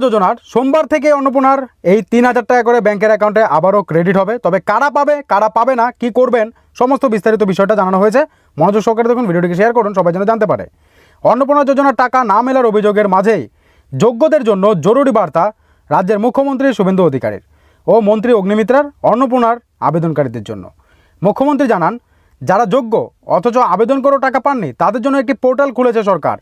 যোজনার সোমবার থেকে অন্নপূর্ণার এই ৩,০০০ টাকা করে ব্যাংকের অ্যাকাউন্টে আবারও ক্রেডিট হবে। তবে কারা পাবে কারা পাবে না, কি করবেন, সমস্ত বিস্তারিত বিষয়টা জানানো হয়েছে। মনোযোগ সহকারে দেখুন, ভিডিওটিকে শেয়ার করুন, সবাই যেন জানতে পারে। অন্নপূর্ণা যোজনার টাকা না মেলার অভিযোগের মাঝেই যোগ্যদের জন্য জরুরি বার্তা রাজ্যের মুখ্যমন্ত্রী শুভেন্দু অধিকারীর ও মন্ত্রী অগ্নিমিত্রার অন্নপূর্ণার আবেদনকারীদের জন্য। মুখ্যমন্ত্রী জানান, যারা যোগ্য অথচ আবেদন করেও টাকা পাননি তাদের জন্য একটি পোর্টাল খুলেছে সরকার।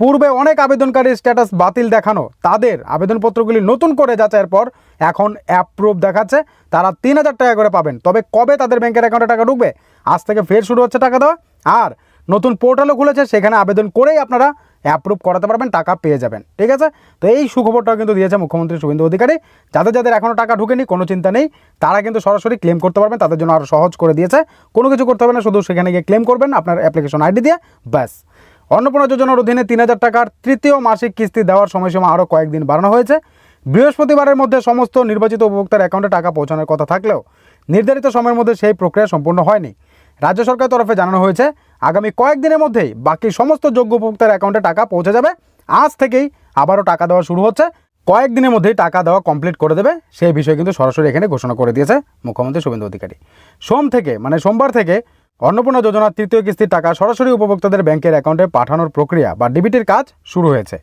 পূর্বে অনেক আবেদনকারীর স্ট্যাটাস বাতিল দেখানো, তাদের আবেদনপত্রগুলি নতুন করে যাচাইয়ের পর এখন অ্যাপ্রুভ দেখাচ্ছে, তারা ৩,০০০ টাকা করে পাবেন। তবে কবে তাদের ব্যাংকের অ্যাকাউন্টে টাকা ঢুকবে, আজ থেকে ফের শুরু হচ্ছে টাকা দেওয়া। আর নতুন পোর্টালও খুলেছে, সেখানে আবেদন করেই আপনারা অ্যাপ্রুভ করাতে পারবেন, টাকা পেয়ে যাবেন। ঠিক আছে, তো এই সুখবরটাও কিন্তু দিয়েছে মুখ্যমন্ত্রী শুভেন্দু অধিকারী। যাদের যাদের এখনও টাকা ঢুকেনি কোনো চিন্তা নেই, তারা কিন্তু সরাসরি ক্লেম করতে পারবেন। তাদের জন্য আরও সহজ করে দিয়েছে, কোনো কিছু করতে হবে না, শুধু সেখানে গিয়ে ক্লেম করবেন আপনার অ্যাপ্লিকেশন আইডি দিয়ে, ব্যাস। অন্নপূর্ণা যোজনার অধীনে ৩,০০০ টাকার তৃতীয় মাসিক কিস্তি দেওয়ার সময়সীমা আরও কয়েকদিন বাড়ানো হয়েছে। বৃহস্পতিবারের মধ্যে সমস্ত নির্বাচিত উপভোক্তার অ্যাকাউন্টে টাকা পৌঁছানোর কথা থাকলেও নির্ধারিত সময়ের মধ্যে সেই প্রক্রিয়া সম্পূর্ণ হয়নি। রাজ্য সরকারের তরফে জানানো হয়েছে, আগামী কয়েকদিনের মধ্যেই বাকি সমস্ত যোগ্য উপভোক্তার অ্যাকাউন্টে টাকা পৌঁছে যাবে। আজ থেকেই আবারও টাকা দেওয়া শুরু হচ্ছে, কয়েকদিনের মধ্যেই টাকা দেওয়া কমপ্লিট করে দেবে, সেই বিষয়ে কিন্তু সরাসরি এখানে ঘোষণা করে দিয়েছে মুখ্যমন্ত্রী শুভেন্দু অধিকারী। সোমবার থেকে অন্নপূর্ণা যোজনার তৃতীয় কিস্তির টাকা সরাসরি উপভোক্তাদের ব্যাংকের অ্যাকাউন্টে পাঠানোর প্রক্রিয়া বা ডিবিটির কাজ শুরু হয়েছে।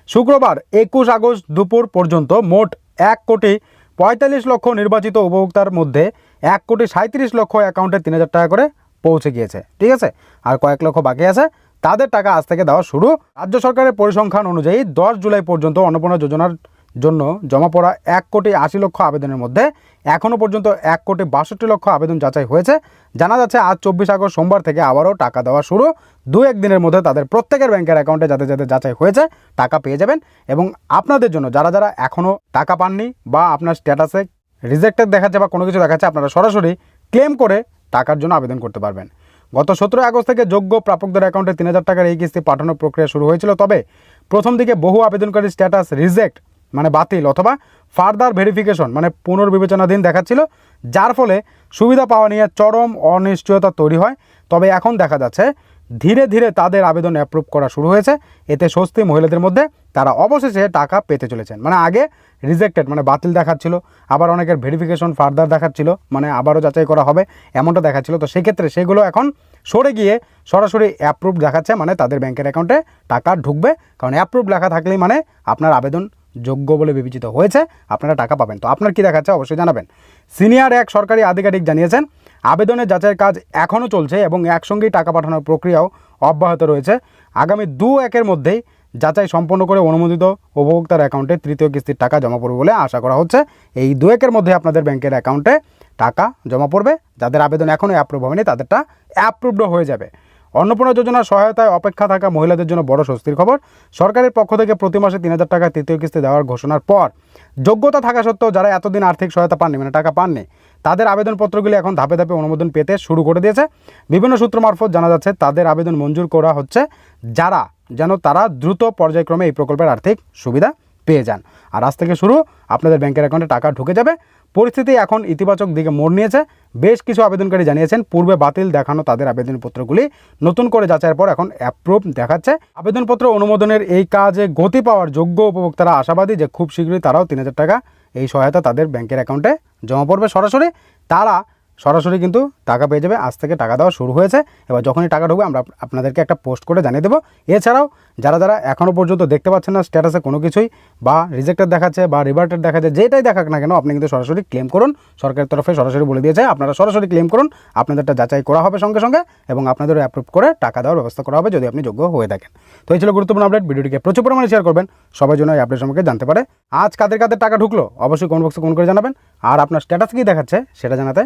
শুক্রবার ২১ আগস্ট দুপুর পর্যন্ত মোট ১,৪৫,০০,০০০ নির্বাচিত উপভোক্তার মধ্যে ১,৩৭,০০,০০০ অ্যাকাউন্টে ৩,০০০ টাকা করে পৌঁছে গিয়েছে। ঠিক আছে, আর কয়েক লক্ষ বাকি আছে, তাদের টাকা আজ থেকে দেওয়া শুরু। রাজ্য সরকারের পরিসংখ্যান অনুযায়ী ১০ জুলাই পর্যন্ত অন্নপূর্ণা যোজনার জন্য জমা পড়া ১,৮০,০০,০০০ আবেদনের মধ্যে এখনও পর্যন্ত ১,৬২,০০,০০০ আবেদন যাচাই হয়েছে। জানা যাচ্ছে আজ ২৪ আগস্ট সোমবার থেকে আবারও টাকা দেওয়া শুরু। ২-১ দিনের মধ্যে তাদের প্রত্যেকের ব্যাংকের অ্যাকাউন্টে যাদের যাদের যাচাই হয়েছে টাকা পেয়ে যাবেন। এবং আপনাদের জন্য যারা যারা এখনও টাকা পাননি বা আপনার স্ট্যাটাসে রিজেক্টেড দেখাচ্ছে বা কোনো কিছু দেখাচ্ছে, আপনারা সরাসরি ক্লেম করে টাকার জন্য আবেদন করতে পারবেন। গত ১৭ আগস্ট থেকে যোগ্য প্রাপকদের অ্যাকাউন্টে ৩,০০০ টাকার এই কিস্তি পাঠানোর প্রক্রিয়া শুরু হয়েছিল। তবে প্রথম দিকে বহু আবেদনকারীর স্ট্যাটাস রিজেক্ট মানে বাতিল অথবা ফার্দার ভেরিফিকেশন মানে পুনর্বিবেচনাধীন দেখাচ্ছিল, যার ফলে সুবিধা পাওয়া নিয়ে চরম অনিশ্চয়তা তৈরি হয়। তবে এখন দেখা যাচ্ছে ধীরে ধীরে তাদের আবেদন অ্যাপ্রুভ করা শুরু হয়েছে। এতে স্বস্তি মহিলাদের মধ্যে, তারা অবশেষে টাকা পেতে চলেছেন। মানে আগে রিজেক্টেড মানে বাতিল দেখাচ্ছিল, আবার অনেকের ভেরিফিকেশন ফার্দার দেখাচ্ছিল মানে আবারও যাচাই করা হবে এমনটা দেখাচ্ছিল। তো সেক্ষেত্রে সেগুলো এখন সরে গিয়ে সরাসরি অ্যাপ্রুভ দেখাচ্ছে, মানে তাদের ব্যাংকের অ্যাকাউন্টে টাকা ঢুকবে। কারণ অ্যাপ্রুভ লেখা থাকলেই মানে আপনার আবেদন যোগ্য বলে বিবেচিত হয়েছে, আপনারা টাকা পাবেন। তো আপনার কি দেখাচ্ছে অবশ্যই জানাবেন। সিনিয়র এক সরকারি আধিকারিক জানিয়েছেন, আবেদনের যাচাইয়ের কাজ এখনও চলছে এবং একসঙ্গেই টাকা পাঠানোর প্রক্রিয়াও অব্যাহত রয়েছে। আগামী ২-১-এর মধ্যেই যাচাই সম্পন্ন করে অনুমোদিত উপভোক্তার অ্যাকাউন্টে তৃতীয় কিস্তির টাকা জমা পড়বে বলে আশা করা হচ্ছে। এই ২-১-এর মধ্যে আপনাদের ব্যাংকের অ্যাকাউন্টে টাকা জমা পড়বে। যাদের আবেদন এখনও অ্যাপ্রুভ হয়নি তাদেরটা অ্যাপ্রুভড হয়ে যাবে। অন্নপূর্ণা যোজনার সহায়তায় অপেক্ষা থাকা মহিলাদের জন্য বড় স্বস্তির খবর। সরকারের পক্ষ থেকে প্রতি মাসে ৩,০০০ টাকা তৃতীয় কিস্তি দেওয়ার ঘোষণার পর যোগ্যতা থাকা সত্ত্বেও যারা এতদিন আর্থিক সহায়তা পাননি মানে টাকা পাননি, তাদের আবেদনপত্রগুলি এখন ধাপে ধাপে অনুমোদন পেতে শুরু করে দিয়েছে। বিভিন্ন সূত্র মারফত জানা যাচ্ছে তাদের আবেদন মঞ্জুর করা হচ্ছে, তারা দ্রুত পর্যায়ক্রমে এই প্রকল্পের আর্থিক সুবিধা পেয়ে যান। আর আজ থেকে শুরু আপনাদের ব্যাংকের অ্যাকাউন্টে টাকা ঢুকে যাবে। পরিস্থিতি এখন ইতিবাচক দিকে মোড় নিয়েছে। বেশ কিছু আবেদনকারী জানিয়েছেন পূর্বে বাতিল দেখানো তাদের আবেদনপত্রগুলি নতুন করে যাচাইয়ের পর এখন অ্যাপ্রুভ দেখাচ্ছে। আবেদনপত্র অনুমোদনের এই কাজে গতি পাওয়ার যোগ্য উপভোক্তারা আশাবাদী যে খুব শীঘ্রই তারাও ৩,০০০ টাকা এই সহায়তা তাদের ব্যাংকের অ্যাকাউন্টে জমা পড়বে সরাসরি। তারা সরাসরি কিন্তু টাকা পেয়ে যাবে। আজ থেকে টাকা দেওয়া শুরু হয়েছে। এবার যখনই টাকা ঢুকবে আমরা আপনাদেরকে একটা পোস্ট করে জানিয়ে দেবো। এছাড়াও যারা যারা এখনও পর্যন্ত দেখতে পাচ্ছেন না স্ট্যাটাসে কোনো কিছুই বা রিজেক্টেড দেখাচ্ছে বা রিভার্টেড দেখাচ্ছে, যেটাই দেখাক না কেন আপনি কিন্তু সরাসরি ক্লেম করুন। সরকারের তরফে সরাসরি বলে দিয়েছে আপনারা সরাসরি ক্লেম করুন, আপনাদেরটা যাচাই করা হবে সঙ্গে সঙ্গে এবং আপনাদেরও অ্যাপ্রুভ করে টাকা দেওয়ার ব্যবস্থা করা হবে যদি আপনি যোগ্য হয়ে থাকেন। তো এই ছিল গুরুত্বপূর্ণ আপডেট। ভিডিওটিকে প্রচুর পরিমাণে শেয়ার করবেন, সবার জন্য এই আপডেট সম্পর্কে জানতে পারে। আজ কাদের কাদের টাকা ঢুকলো অবশ্যই কমেন্ট বক্সে কমেন্ট করে জানাবেন। আর আপনার স্ট্যাটাস কী দেখাচ্ছে সেটা জানাতে